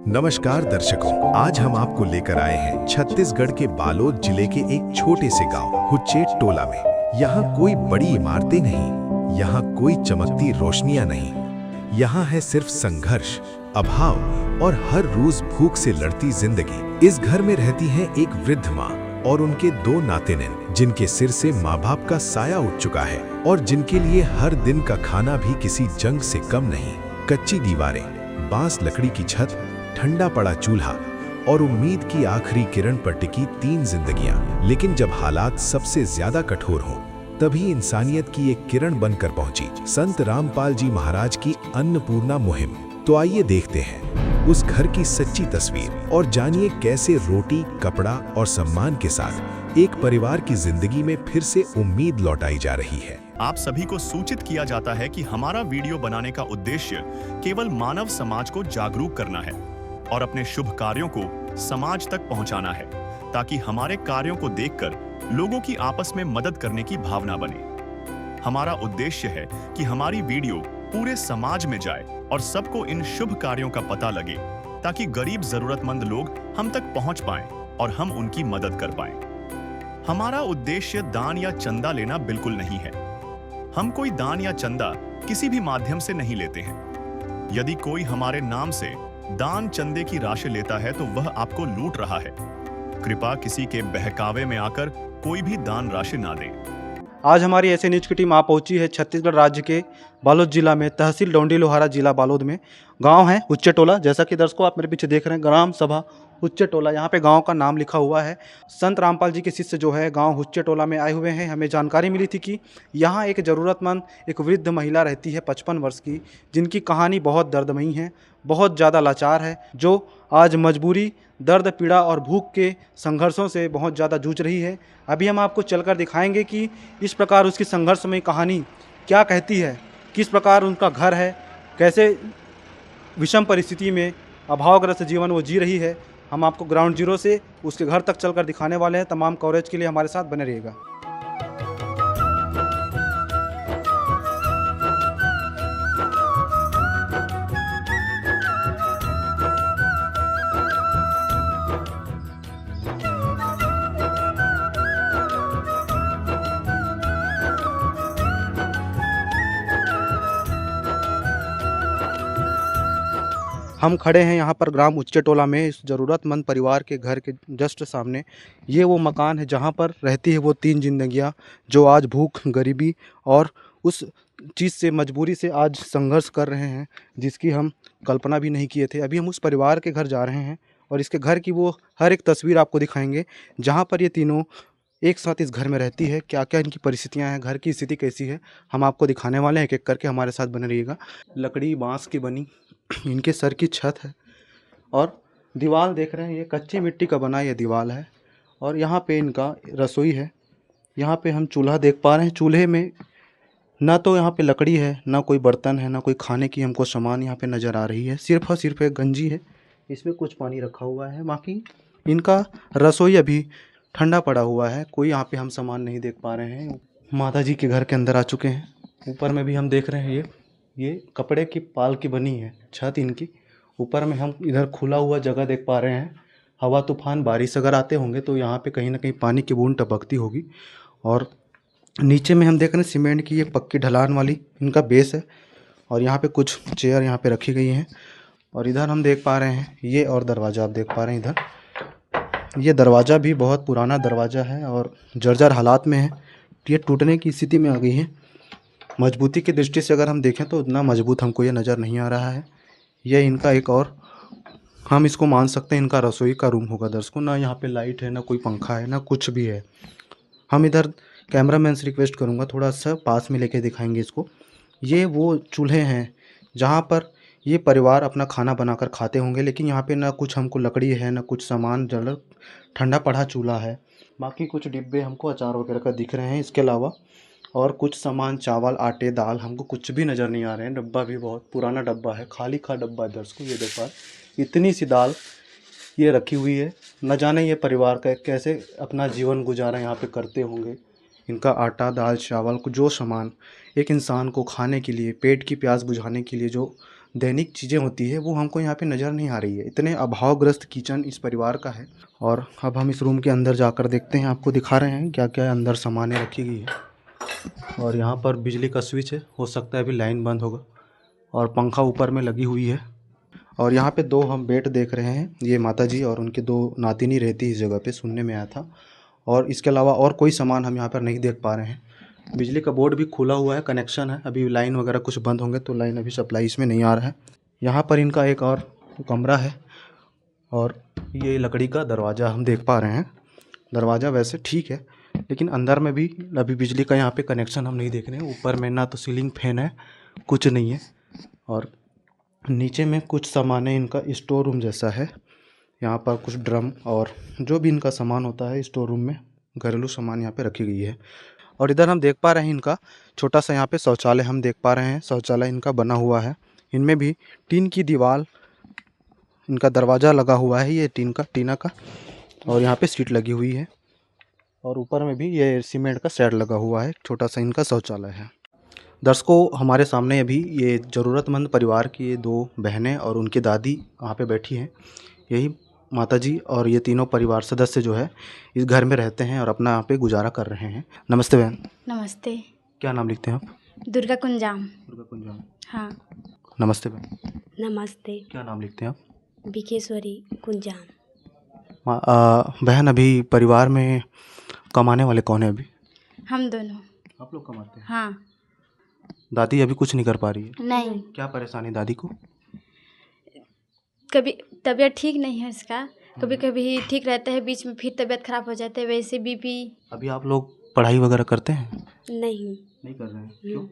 नमस्कार दर्शकों, आज हम आपको लेकर आए हैं छत्तीसगढ़ के बालोद जिले के एक छोटे से गांव हुच्चेट टोला में। यहाँ कोई बड़ी इमारतें नहीं, यहाँ कोई चमकती रोशनियां नहीं, यहाँ है सिर्फ संघर्ष, अभाव और हर रोज भूख से लड़ती जिंदगी। इस घर में रहती है एक वृद्ध माँ और उनके 2 नातिन, जिनके सिर से माँ बाप का साया उठ चुका है और जिनके लिए हर दिन का खाना भी किसी जंग से कम नहीं। कच्ची दीवारें, बांस लकड़ी की छत, ठंडा पड़ा चूल्हा और उम्मीद की आखिरी किरण पर टिकी 3 जिंदगियां। लेकिन जब हालात सबसे ज्यादा कठोर हों, तभी इंसानियत की एक किरण बनकर पहुंची संत रामपाल जी महाराज की अन्नपूर्णा मुहिम। तो आइए देखते हैं उस घर की सच्ची तस्वीर और जानिए कैसे रोटी, कपड़ा और सम्मान के साथ एक परिवार की जिंदगी में फिर से उम्मीद लौटाई जा रही है। आप सभी को सूचित किया जाता है कि हमारा वीडियो बनाने का उद्देश्य केवल मानव समाज को जागरूक करना है और अपने शुभ कार्यों को समाज तक पहुंचाना है, ताकि हमारे कार्यों को देखकर लोगों की आपस में मदद करने की भावना बने। हमारा उद्देश्य है कि हमारी वीडियो पूरे समाज में जाए और सबको इन शुभ कार्यों का पता लगे, ताकि गरीब जरूरतमंद लोग हम तक पहुंच पाएं और हम उनकी मदद कर पाएं। हमारा उद्देश्य दान या चंदा लेना बिल्कुल नहीं है। हम कोई दान या चंदा किसी भी माध्यम से नहीं लेते हैं। यदि कोई हमारे नाम से दान चंदे की राशि लेता है तो वह आपको लूट रहा है। कृपया किसी के बहकावे में आकर कोई भी दान राशि ना दे। आज हमारी ऐसे न्यूज की टीम आ पहुंची है छत्तीसगढ़ राज्य के बालोद जिला में, तहसील डोंडी लोहारा, जिला बालोद में। गांव है हुच्चेट टोला, जैसा कि दर्शकों आप मेरे पीछे देख रहे हैं, ग्राम सभा हुच्चेट टोला। यहाँ पे गांव का नाम लिखा हुआ है। संत रामपाल जी के शिष्य जो है गांव हुच्चेट टोला में आए हुए हैं। हमें जानकारी मिली थी कि यहाँ एक ज़रूरतमंद एक वृद्ध महिला रहती है 55 वर्ष की, जिनकी कहानी बहुत दर्दमयी है, बहुत ज़्यादा लाचार है, जो आज मजबूरी, दर्द, पीड़ा और भूख के संघर्षों से बहुत ज़्यादा जूझ रही है। अभी हम आपको चलकर दिखाएंगे कि इस प्रकार उसकी संघर्षमयी कहानी क्या कहती है, किस प्रकार उनका घर है, कैसे विषम परिस्थिति में अभावग्रस्त जीवन वो जी रही है। हम आपको ग्राउंड जीरो से उसके घर तक चलकर दिखाने वाले हैं। तमाम कवरेज के लिए हमारे साथ बने रहिएगा। हम खड़े हैं यहाँ पर ग्राम हुच्चेट टोला में, इस ज़रूरतमंद परिवार के घर के जस्ट सामने। ये वो मकान है जहाँ पर रहती है वो 3 जिंदगियाँ, जो आज भूख, गरीबी और उस चीज़ से, मजबूरी से आज संघर्ष कर रहे हैं, जिसकी हम कल्पना भी नहीं किए थे। अभी हम उस परिवार के घर जा रहे हैं और इसके घर की वो हर एक तस्वीर आपको दिखाएंगे, जहाँ पर ये तीनों एक साथ इस घर में रहती है। क्या क्या इनकी परिस्थितियाँ हैं, घर की स्थिति कैसी है, हम आपको दिखाने वाले हैं। एक एक करके हमारे साथ बने रहिएगा। लकड़ी, बाँस की बनी इनके सर की छत है और दीवार देख रहे हैं, ये कच्ची मिट्टी का बना ये दीवार है। और यहाँ पे इनका रसोई है। यहाँ पे हम चूल्हा देख पा रहे हैं। चूल्हे में ना तो यहाँ पे लकड़ी है, ना कोई बर्तन है, ना कोई खाने की हमको सामान यहाँ पे नज़र आ रही है। सिर्फ और सिर्फ एक गंजी है, इसमें कुछ पानी रखा हुआ है। बाकी इनका रसोई अभी ठंडा पड़ा हुआ है, कोई यहाँ पे हम सामान नहीं देख पा रहे हैं। माता जी के घर के अंदर आ चुके हैं। ऊपर में भी हम देख रहे हैं, ये कपड़े की पाल की बनी है छत इनकी। ऊपर में हम इधर खुला हुआ जगह देख पा रहे हैं। हवा, तूफान, बारिश अगर आते होंगे तो यहाँ पे कहीं ना कहीं पानी की बूंद टपकती होगी। और नीचे में हम देख रहे हैं सीमेंट की ये पक्की ढलान वाली इनका बेस है। और यहाँ पे कुछ चेयर यहाँ पे रखी गई हैं। और इधर हम देख पा रहे हैं ये, और दरवाज़ा आप देख पा रहे हैं इधर। ये दरवाज़ा भी बहुत पुराना दरवाज़ा है और जर्जर हालात में है, ये टूटने की स्थिति में आ गई है। मजबूती की दृष्टि से अगर हम देखें तो उतना मजबूत हमको ये नज़र नहीं आ रहा है। यह इनका एक, और हम इसको मान सकते हैं इनका रसोई का रूम होगा दर्शकों। ना यहाँ पे लाइट है, ना कोई पंखा है, ना कुछ भी है। हम इधर कैमरामैन से रिक्वेस्ट करूँगा थोड़ा सा पास में लेके दिखाएंगे इसको। ये वो चूल्हे हैं जहाँ पर ये परिवार अपना खाना बनाकर खाते होंगे, लेकिन यहाँ पे ना कुछ हमको लकड़ी है, ना कुछ सामान जल, ठंडा पड़ा चूल्हा है। बाकी कुछ डिब्बे हमको अचार वगैरह का दिख रहे हैं, इसके अलावा और कुछ सामान, चावल, आटे, दाल, हमको कुछ भी नज़र नहीं आ रहे हैं। डब्बा भी बहुत पुराना डब्बा है, खाली खा डब्बा है दर्शकों। ये देखो, इतनी सी दाल ये रखी हुई है। न जाने ये परिवार का कैसे अपना जीवन गुजारा यहाँ पे करते होंगे। इनका आटा, दाल, चावल, जो सामान एक इंसान को खाने के लिए, पेट की प्यास बुझाने के लिए जो दैनिक चीज़ें होती है वो हमको यहाँ पे नज़र नहीं आ रही है। इतने अभावग्रस्त किचन इस परिवार का है। और अब हम इस रूम के अंदर जाकर देखते हैं, आपको दिखा रहे हैं क्या क्या अंदर सामानें रखी गई है। और यहाँ पर बिजली का स्विच है, हो सकता है अभी लाइन बंद होगा। और पंखा ऊपर में लगी हुई है। और यहाँ पे 2 हम बेड देख रहे हैं, ये माताजी और उनके 2 नातिनी रहती इस जगह पे, सुनने में आया था। और इसके अलावा और कोई सामान हम यहाँ पर नहीं देख पा रहे हैं। बिजली का बोर्ड भी खुला हुआ है, कनेक्शन है, अभी लाइन वगैरह कुछ बंद होंगे तो लाइन अभी सप्लाई इसमें नहीं आ रहा है। यहाँ पर इनका एक और कमरा है और ये लकड़ी का दरवाज़ा हम देख पा रहे हैं। दरवाज़ा वैसे ठीक है, लेकिन अंदर में भी अभी बिजली का यहाँ पे कनेक्शन हम नहीं देख रहे हैं। ऊपर में ना तो सीलिंग फैन है, कुछ नहीं है। और नीचे में कुछ सामान है, इनका स्टोर रूम जैसा है। यहाँ पर कुछ ड्रम और जो भी इनका सामान होता है स्टोर रूम में, घरेलू सामान यहाँ पे रखी गई है। और इधर हम देख पा रहे हैं इनका छोटा सा यहाँ पे शौचालय हम देख पा रहे हैं। शौचालय इनका बना हुआ है, इनमें भी टीन की दीवार, इनका दरवाज़ा लगा हुआ है, ये टीना का। और यहाँ पे सीट लगी हुई है और ऊपर में भी ये सीमेंट का शेड लगा हुआ है। छोटा सा इनका शौचालय है। दर्शकों, हमारे सामने अभी ये ज़रूरतमंद परिवार की 2 बहनें और उनकी दादी वहाँ पे बैठी हैं। यही माताजी और ये तीनों परिवार सदस्य जो है इस घर में रहते हैं और अपना यहाँ पे गुजारा कर रहे हैं। नमस्ते बहन। नमस्ते। क्या नाम लिखते हैं आप? दुर्गा कुंजाम। दुर्गा कुंजाम। हाँ। नमस्ते बहन। नमस्ते। क्या नाम लिखते हैं आप? बिकेश्वरी कुंजाम। बहन, अभी परिवार में कमाने वाले कौन है अभी? हम दोनों। आप लोग कमाते हैं? हाँ। दादी अभी कुछ नहीं कर पा रही है? नहीं। क्या परेशानी दादी को? कभी तबीयत ठीक नहीं है इसका, कभी कभी ठीक रहता है, बीच में फिर तबीयत खराब हो जाती है। वैसे बीपी। अभी आप लोग पढ़ाई वगैरह करते हैं? नहीं कर रहे हैं। क्यों?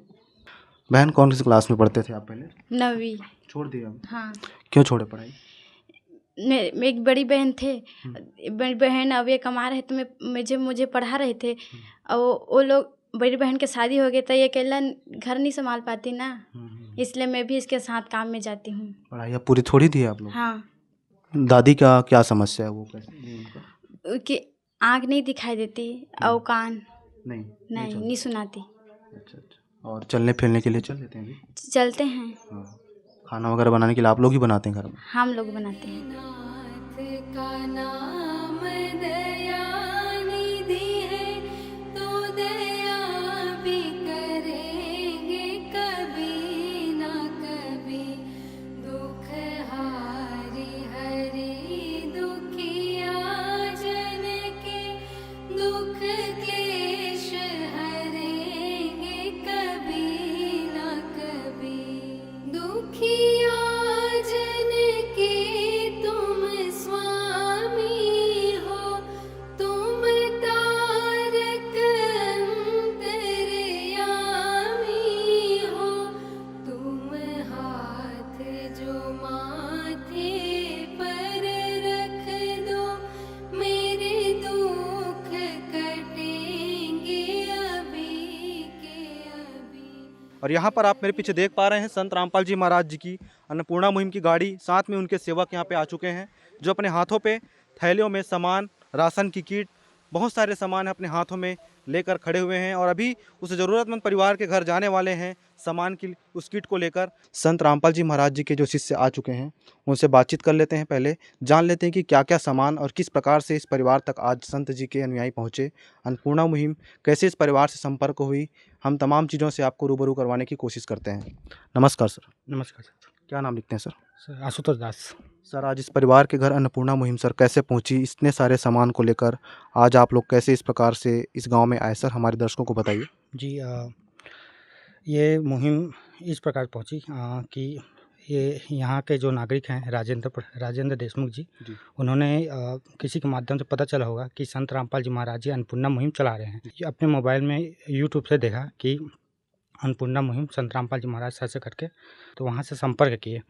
बहन, कौन सी क्लास में पढ़ते थे आप पहले? 9वीं। छोड़ दिया? हाँ। क्यों छोड़े पढ़ाई? मेरी एक बड़ी बहन थे, बड़ी बहन अब ये कमा रहे थे, मुझे पढ़ा रहे थे। और वो लोग, बड़ी बहन के शादी हो गए तो ये अकेला घर नहीं संभाल पाती ना, इसलिए मैं भी इसके साथ काम में जाती हूँ। पढ़ाई अब पूरी थोड़ी दी है आप लोग? हाँ। दादी का क्या समस्या है, वो कैसे? कि आँख नहीं दिखाई देती और कान नहीं सुनाती। अच्छा। और चलने फिरने के लिए चल लेते हैं? चलते हैं। खाना वगैरह बनाने के लिए आप लोग ही बनाते हैं घर में? हम लोग बनाते हैं। नाथ का नाम दयानिधि है, तो दया भी करेंगे कभी ना कभी। दुख हारी हरि दुखिया जन के, दुख क्लेश हरेंगे कभी ना कभी। दुखिया जन के तुम स्वामी हो, तुम तारक अंतर्यामी हो। तुम हाथ जो माथे पर रख दो, मेरे दुख कटेंगे अभी के अभी। और यहाँ पर आप मेरे पीछे देख पा रहे हैं संत रामपाल जी महाराज जी की अन्नपूर्णा मुहिम की गाड़ी, साथ में उनके सेवक यहाँ पे आ चुके हैं, जो अपने हाथों पे थैलियों में सामान, राशन की किट, बहुत सारे सामान अपने हाथों में लेकर खड़े हुए हैं। और अभी उस ज़रूरतमंद परिवार के घर जाने वाले हैं सामान की उस किट को लेकर। संत रामपाल जी महाराज जी के जो शिष्य आ चुके हैं उनसे बातचीत कर लेते हैं, पहले जान लेते हैं कि क्या क्या सामान और किस प्रकार से इस परिवार तक आज संत जी के अनुयायी पहुँचे, अन्नपूर्णा मुहिम कैसे इस परिवार से संपर्क हुई। हम तमाम चीज़ों से आपको रूबरू करवाने की कोशिश करते हैं। नमस्कार सर। नमस्कार सर। क्या नाम लिखते हैं सर? सर आशुतोष दास। सर, आज इस परिवार के घर अन्नपूर्णा मुहिम सर कैसे पहुंची, इतने सारे सामान को लेकर आज आप लोग कैसे इस प्रकार से इस गांव में आए सर, हमारे दर्शकों को बताइए। जी, ये मुहिम इस प्रकार पहुंची कि ये यहाँ के जो नागरिक हैं राजेंद्र देशमुख जी, उन्होंने किसी के माध्यम से पता चला होगा कि संत रामपाल जी महाराज जी अन्नपूर्णा मुहिम चला रहे हैं। अपने मोबाइल में यूट्यूब से देखा कि अन्नपूर्णा मुहिम संत रामपाल जी महाराज सर से करके, तो वहाँ से संपर्क किए।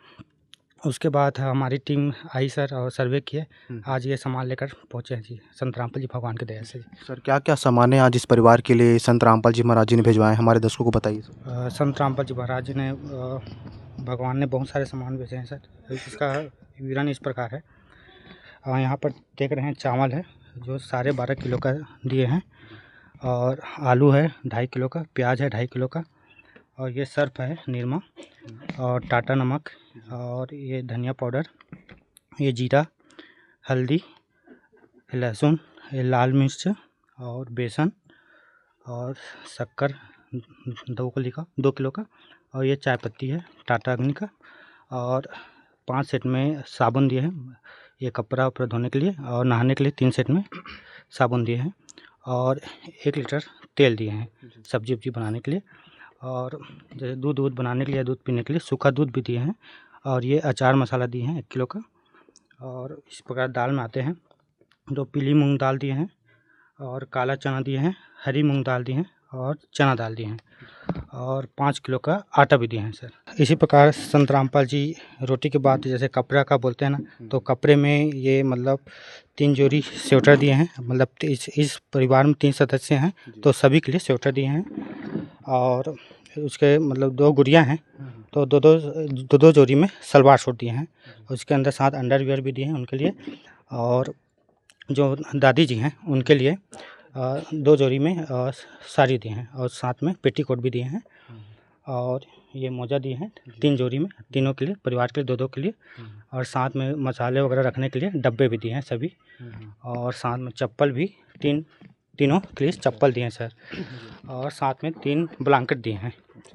उसके बाद हमारी टीम आई सर और सर्वे किए। आज ये सामान लेकर पहुँचे हैं जी, संत रामपाल जी भगवान के दया से। सर, क्या क्या सामान है आज इस परिवार के लिए संत रामपाल जी महाराज जी ने भिजवाए, हमारे दर्शकों को बताइए। संत रामपाल जी महाराज जी ने भगवान ने बहुत सारे सामान भेजे हैं सर। इसका विवरण इस प्रकार है। यहाँ पर देख रहे हैं चावल है जो 12.5 किलो का दिए हैं, और आलू है 2.5 किलो का, प्याज है 2.5 किलो का, और ये सर्फ है निरमा, और टाटा नमक, और ये धनिया पाउडर, ये जीरा, हल्दी, लहसुन, ये लाल मिर्च, और बेसन, और शक्कर 2 किलो का, और ये चाय पत्ती है टाटा अग्नि का, और 5 सेट में साबुन दिए हैं, ये कपड़ा उपड़ा धोने के लिए, और नहाने के लिए 3 सेट में साबुन दिए हैं, और 1 लीटर तेल दिए हैं सब्जी वब्जी बनाने के लिए, और जैसे दूध बनाने के लिए, दूध पीने के लिए सूखा दूध भी दिए हैं, और ये अचार मसाला दिए हैं 1 किलो का। और इस प्रकार दाल में आते हैं, 2 पीली मूंग दाल दिए हैं, और काला चना दिए हैं, हरी मूंग दाल दिए हैं, और चना दाल दिए हैं, और 5 किलो का आटा भी दिए हैं सर। इसी प्रकार संत रामपाल जी रोटी के बाद जैसे कपड़ा का बोलते हैं ना, तो कपड़े में ये मतलब 3 जोड़ी स्वेटर दिए हैं, मतलब इस परिवार में 3 सदस्य हैं तो सभी के लिए स्वेटर दिए हैं, और उसके मतलब 2 गुड़िया हैं तो दो जोड़ी में सलवार सूट दिए हैं, उसके अंदर साथ अंडरवियर भी दिए हैं उनके लिए, और जो दादी जी हैं उनके लिए 2 जोड़ी में साड़ी दिए हैं, और साथ में पेटीकोट भी दिए हैं, और ये मोजा दिए हैं 3 जोड़ी में, तीनों के लिए, परिवार के लिए 2-2 के लिए, और साथ में मसाले वगैरह रखने के लिए डब्बे भी दिए हैं सभी, और साथ में चप्पल भी तीनों के लिए चप्पल दिए हैं सर, और साथ में 3 ब्लैंकेट दिए हैं।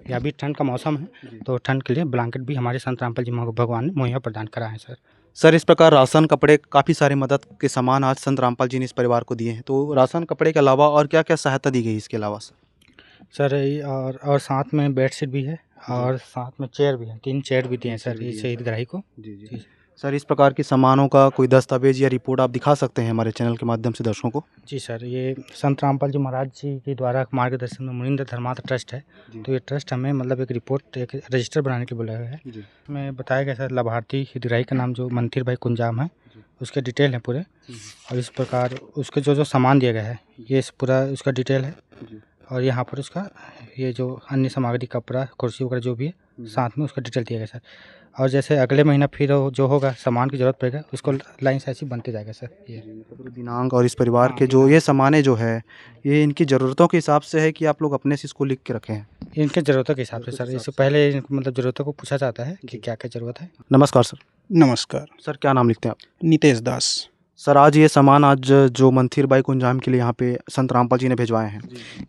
ये अभी ठंड का मौसम है तो ठंड के लिए ब्लैंकेट भी हमारे संत रामपाल जी भगवान ने मुहैया प्रदान करा है सर। सर, इस प्रकार राशन, कपड़े, काफ़ी सारे मदद के सामान आज संत रामपाल जी ने इस परिवार को दिए हैं, तो राशन, कपड़े के अलावा और क्या क्या सहायता दी गई इसके अलावा सर? और साथ में बेडशीट भी है, और साथ में चेयर भी है, 3 चेयर भी दिए हैं सर इस ईदगाही को। जी। सर, इस प्रकार के सामानों का कोई दस्तावेज या रिपोर्ट आप दिखा सकते हैं हमारे चैनल के माध्यम से दर्शकों को? जी सर, ये संत रामपाल जी महाराज जी के द्वारा मार्गदर्शन में मुनिंद्र धर्मार्थ ट्रस्ट है, तो ये ट्रस्ट हमें मतलब एक रिपोर्ट, एक रजिस्टर बनाने के लिए बुलाया है। इसमें बताया गया सर लाभार्थी हितग्राही का नाम जो मंथिर भाई कुंजाम है, उसके डिटेल है पूरे, और इस प्रकार उसके जो सामान दिया गया है ये पूरा उसका डिटेल है, और यहाँ पर उसका ये जो अन्य सामग्री, कपड़ा, कुर्सी वगैरह जो भी है, साथ में उसका डिटेल दिया गया सर। और जैसे अगले महीना फिर जो होगा सामान की ज़रूरत पड़ेगा उसको लाइन से ऐसे बनते जाएगा सर। ये दिनांक और इस परिवार के जो ये सामानें जो है, ये इनकी ज़रूरतों के हिसाब से है कि आप लोग अपने से इसको लिख के रखे हैं? इनके ज़रूरतों के हिसाब से सर, इससे पहले मतलब ज़रूरतों को पूछा जाता है कि क्या क्या ज़रूरत है। नमस्कार सर। नमस्कार। सर, क्या नाम लिखते हैं आप? नितेश दास। सर, आज ये सामान आज जो मंथिर भाई कुंजाम के लिए यहाँ पे संत रामपाल जी ने भिजवाए हैं,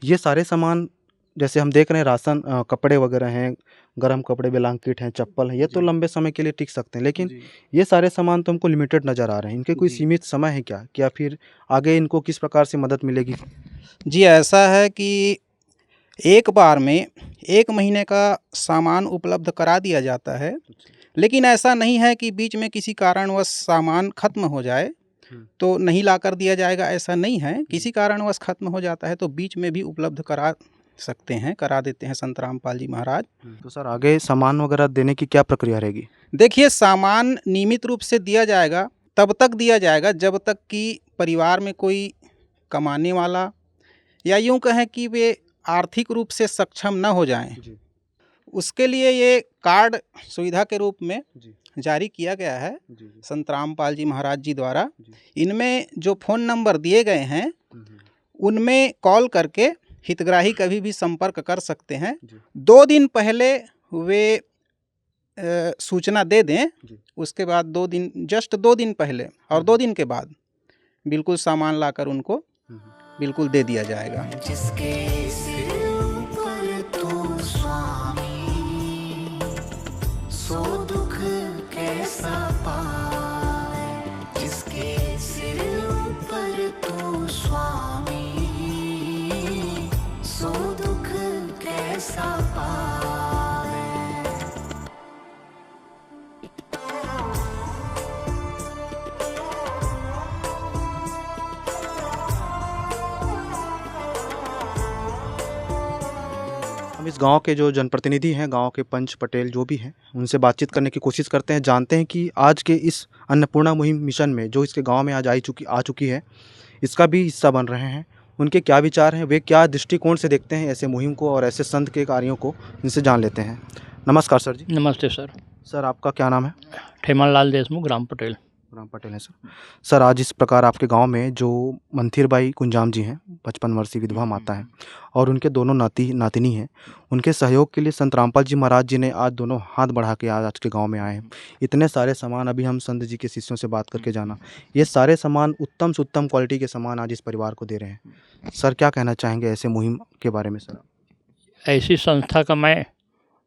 ये सारे सामान जैसे हम देख रहे हैं, राशन, कपड़े वगैरह हैं, गर्म कपड़े, ब्लैंकेट हैं, चप्पल हैं, ये तो लंबे समय के लिए टिक सकते हैं, लेकिन ये सारे सामान तो हमको लिमिटेड नज़र आ रहे हैं। इनके कोई सीमित समय है क्या फिर आगे इनको किस प्रकार से मदद मिलेगी? जी, ऐसा है कि एक बार में 1 महीने का सामान उपलब्ध करा दिया जाता है, लेकिन ऐसा नहीं है कि बीच में किसी कारणवश सामान ख़त्म हो जाए तो नहीं ला कर दिया जाएगा, ऐसा नहीं है। किसी कारणवश ख़त्म हो जाता है तो बीच में भी उपलब्ध करा सकते हैं, करा देते हैं संत रामपाल जी महाराज। तो सर, आगे सामान वगैरह देने की क्या प्रक्रिया रहेगी? देखिए, सामान नियमित रूप से दिया जाएगा, तब तक दिया जाएगा जब तक कि परिवार में कोई कमाने वाला, या यूँ कहें कि वे आर्थिक रूप से सक्षम न हो जाएं। उसके लिए ये कार्ड सुविधा के रूप में जारी किया गया है संत रामपाल जी महाराज जी द्वारा। इनमें जो फ़ोन नंबर दिए गए हैं उनमें कॉल करके हितग्राही कभी भी संपर्क कर सकते हैं। 2 दिन पहले वे सूचना दे दें, उसके बाद 2 दिन पहले और 2 दिन के बाद बिल्कुल सामान लाकर उनको बिल्कुल दे दिया जाएगा। जिसके सिर ऊपर तू स्वामी, सो दुख कैसा पाए। जिसके सिर ऊपर तू स्वामी, सो दुख कैसा पाए। हम इस गांव के जो जनप्रतिनिधि हैं, गांव के पंच पटेल जो भी हैं, उनसे बातचीत करने की कोशिश करते हैं, जानते हैं कि आज के इस अन्नपूर्णा मुहिम मिशन में जो इसके गांव में आज आ चुकी है, इसका भी हिस्सा बन रहे हैं। उनके क्या विचार हैं, वे क्या दृष्टिकोण से देखते हैं ऐसे मुहिम को और ऐसे संत के कार्यों को, इनसे जान लेते हैं। नमस्कार सर जी। नमस्ते सर। सर, आपका क्या नाम है? ठेमन लाल देशमुख, ग्राम पटेल। राम पटेल हैं सर। सर आज इस प्रकार आपके गांव में जो मंथिरबाई कुंजाम जी हैं, 55 वर्षीय विधवा माता हैं और उनके दोनों नातिनी हैं, उनके सहयोग के लिए संत रामपाल जी महाराज जी ने आज दोनों हाथ बढ़ा के आज के गांव में आए हैं। इतने सारे सामान अभी हम संत जी के शिष्यों से बात करके जाना, ये सारे सामान उत्तम से उत्तम क्वालिटी के सामान आज इस परिवार को दे रहे हैं। सर क्या कहना चाहेंगे ऐसे मुहिम के बारे में सर? ऐसी संस्था का मैं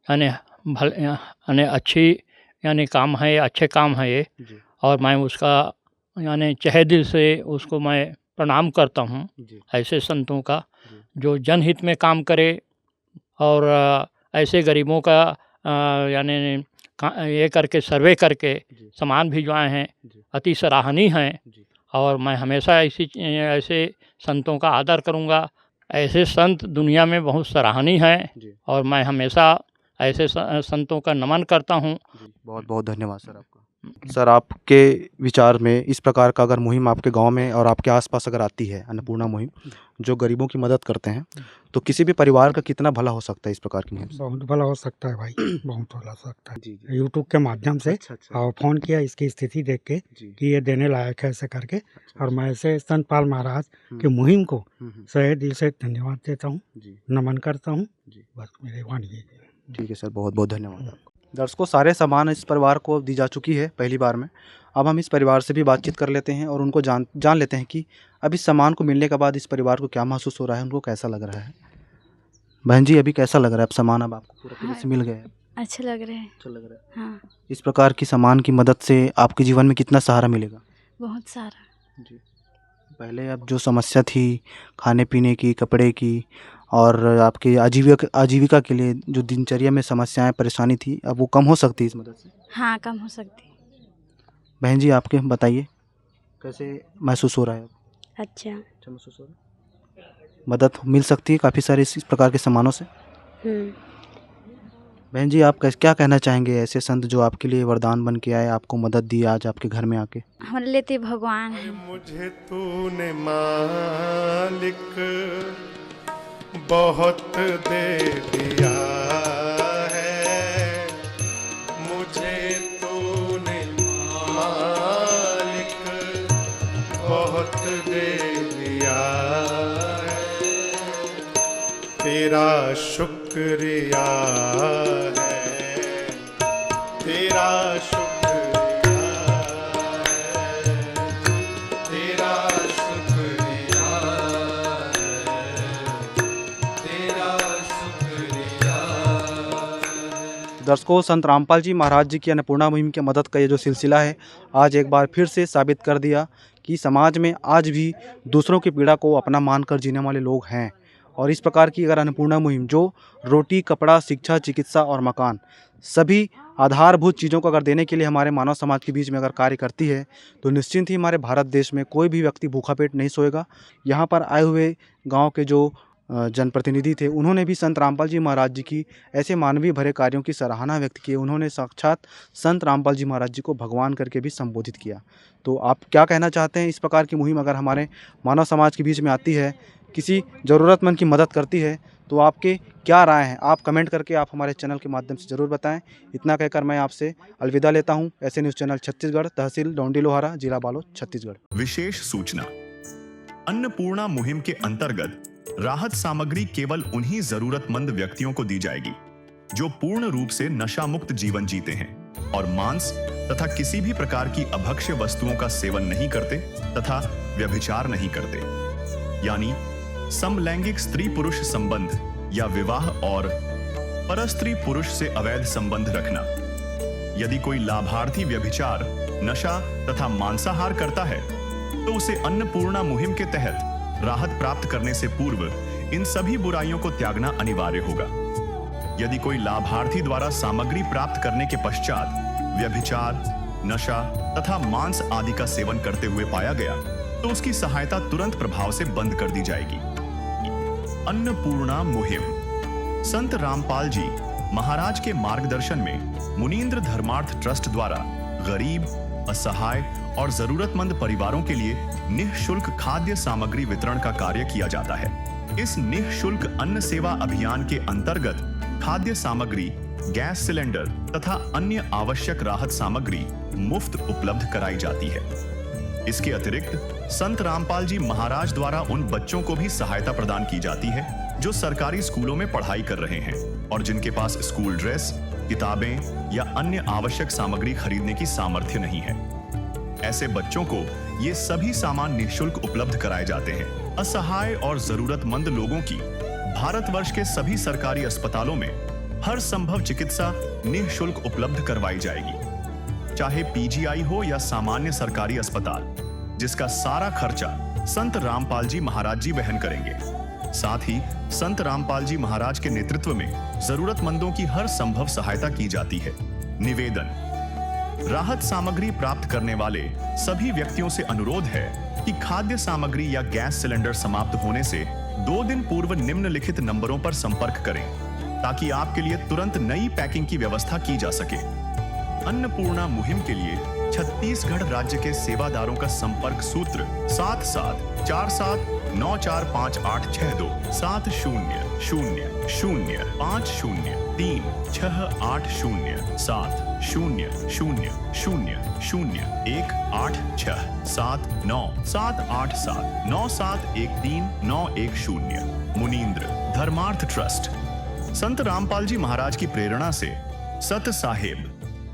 यानी अच्छी यानी काम है, अच्छे काम है ये, और मैं उसका यानी तहे दिल से उसको मैं प्रणाम करता हूँ। ऐसे संतों का जो जनहित में काम करे और ऐसे गरीबों का यानी ये करके सर्वे करके सामान भिजवाए हैं, अति सराहनीय हैं। और मैं हमेशा ऐसे संतों का आदर करूँगा। ऐसे संत दुनिया में बहुत सराहनीय हैं और मैं हमेशा ऐसे संतों का नमन करता हूँ। बहुत बहुत धन्यवाद सर आपका। सर आपके विचार में इस प्रकार का अगर मुहिम आपके गांव में और आपके आसपास अगर आती है, अन्नपूर्णा मुहिम जो गरीबों की मदद करते हैं, तो किसी भी परिवार का कितना भला हो सकता है इस प्रकार की मुहिम से? बहुत भला हो सकता है भाई, बहुत भला हो सकता है। यूट्यूब के माध्यम से और फ़ोन किया इसकी स्थिति देख के कि ये देने लायक है ऐसे करके, और मैं ऐसे संत पाल महाराज की मुहिम को सहे दिल से धन्यवाद देता हूँ, नमन करता हूँ। बस मेरी वाणी है। ठीक है सर, बहुत बहुत धन्यवाद। दर्शकों, सारे सामान इस परिवार को दी जा चुकी है पहली बार में। अब हम इस परिवार से भी बातचीत कर लेते हैं और उनको जान लेते हैं कि अब इस सामान को मिलने के बाद इस परिवार को क्या महसूस हो रहा है, उनको कैसा लग रहा है। बहन जी, अभी कैसा लग रहा है? अब सामान अब आपको पूरा तरह से मिल गया है? अच्छा लग रहा है। अच्छा लग रहा है। हाँ, इस प्रकार की सामान की मदद से आपके जीवन में कितना सहारा मिलेगा? बहुत सारा। जी, पहले अब जो समस्या थी खाने पीने की, कपड़े की और आपकी आजीविका के लिए जो दिनचर्या में समस्याएं परेशानी थी, अब वो कम हो सकती है इस मदद से? हाँ, कम हो सकती। बहन जी, आपके बताइए कैसे महसूस हो रहा है? अच्छा महसूस हो रहा है। मदद मिल सकती है काफ़ी सारे इस प्रकार के सामानों से। बहन जी, आप क्या कहना चाहेंगे ऐसे संत जो आपके लिए वरदान बन के आए, आपको मदद दी आज आपके घर में आके? हमारे लिए तो भगवान है। मुझे तूने मालिक बहुत दे दिया है, मुझे तूने मालिक बहुत दे दिया है, तेरा शुक्रिया है, तेरा शुक्रिया है, तेरा शुक्रिया दर्शकों, संत रामपाल जी महाराज जी की अन्नपूर्णा मुहिम की मदद का ये जो सिलसिला है, आज एक बार फिर से साबित कर दिया कि समाज में आज भी दूसरों की पीड़ा को अपना मानकर जीने वाले लोग हैं। और इस प्रकार की अगर अन्नपूर्णा मुहिम जो रोटी, कपड़ा, शिक्षा, चिकित्सा और मकान सभी आधारभूत चीज़ों को अगर देने के लिए हमारे मानव समाज के बीच में अगर कार्य करती है, तो निश्चिंत ही हमारे भारत देश में कोई भी व्यक्ति भूखा पेट नहीं सोएगा। यहाँ पर आए हुए गाँव के जो जनप्रतिनिधि थे, उन्होंने भी संत रामपाल जी महाराज जी की ऐसे मानवीय भरे कार्यों की सराहना व्यक्त की। उन्होंने साक्षात संत रामपाल जी महाराज जी को भगवान करके भी संबोधित किया। तो आप क्या कहना चाहते हैं? इस प्रकार की मुहिम अगर हमारे मानव समाज के बीच में आती है, किसी ज़रूरतमंद की मदद करती है, तो आपके क्या राय हैं? आप कमेंट करके आप हमारे चैनल के माध्यम से ज़रूर बताएं। इतना कहकर मैं आपसे अलविदा लेता हूं। ऐसे न्यूज़ चैनल छत्तीसगढ़, तहसील डोंडी लोहारा, जिला बालोद, छत्तीसगढ़। विशेष सूचना, अन्नपूर्णा मुहिम के अंतर्गत राहत सामग्री केवल उन्हीं जरूरतमंद व्यक्तियों को दी जाएगी जो पूर्ण रूप से नशा मुक्त जीवन जीते हैं और मांस तथा किसी भी प्रकार की अभक्ष्य वस्तुओं का सेवन नहीं करते तथा व्यभिचार नहीं करते, यानी समलैंगिक स्त्री पुरुष संबंध या विवाह और परस्त्री पुरुष से अवैध संबंध रखना। यदि कोई लाभार्थी व्यभिचार, नशा तथा मांसाहार करता है तो उसे अन्नपूर्णा मुहिम के तहत राहत प्राप्त करने से पूर्व इन सभी बुराइयों को त्यागना अनिवार्य होगा। यदि कोई लाभार्थी द्वारा सामग्री प्राप्त करने के पश्चात व्यभिचार, नशा तथा मांस आदि का सेवन करते हुए पाया गया तो उसकी सहायता तुरंत प्रभाव से बंद कर दी जाएगी। अन्नपूर्णा मुहिम संत रामपाल जी महाराज के मार्गदर्शन में मुनीन्द्र धर्मार्थ ट्रस्ट द्वारा गरीब, असहाय और जरूरतमंद परिवारों के लिए निःशुल्क खाद्य सामग्री वितरण का कार्य किया जाता है। इस निःशुल्क अन्न सेवा अभियान के अंतर्गत खाद्य सामग्री गैस सिलेंडर तथा अन्य आवश्यक राहत सामग्री मुफ्त उपलब्ध कराई जाती है। इसके अतिरिक्त संत रामपाल जी महाराज द्वारा उन बच्चों को भी सहायता प्रदान की जाती है जो सरकारी स्कूलों में पढ़ाई कर रहे हैं और जिनके पास स्कूल ड्रेस, किताबें या अन्य आवश्यक सामग्री खरीदने की सामर्थ्य नहीं है। ऐसे बच्चों को ये सभी सामान निःशुल्क उपलब्ध कराए जाते हैं। असहाय और जरूरतमंद लोगों की भारतवर्ष के सभी सरकारी अस्पतालों में हर संभव चिकित्सा निःशुल्क उपलब्ध करवाई जाएगी, चाहे पीजीआई हो या सामान्य सरकारी अस्पताल, जिसका सारा खर्चा संत रामपाल जी महाराज जी वहन करेंगे। साथ ही संत रामपाल जी महाराज के नेतृत्व में जरूरतमंदों की हर संभव सहायता की जाती है। निवेदन: राहत सामग्री प्राप्त करने वाले सभी व्यक्तियों से अनुरोध है कि खाद्य सामग्री या गैस सिलेंडर समाप्त होने से 2 दिन पूर्व निम्नलिखित नंबरों पर संपर्क करें ताकि आपके लिए तुरंत नई पैकिंग की व्यवस्था की जा सके। अन्नपूर्णा मुहिम के लिए छत्तीसगढ़ राज्य के सेवादारों का संपर्क सूत्र 7747945862 700187 मुनींद्र धर्मार्थ ट्रस्ट। संत रामपाल जी महाराज की प्रेरणा से सत साहेब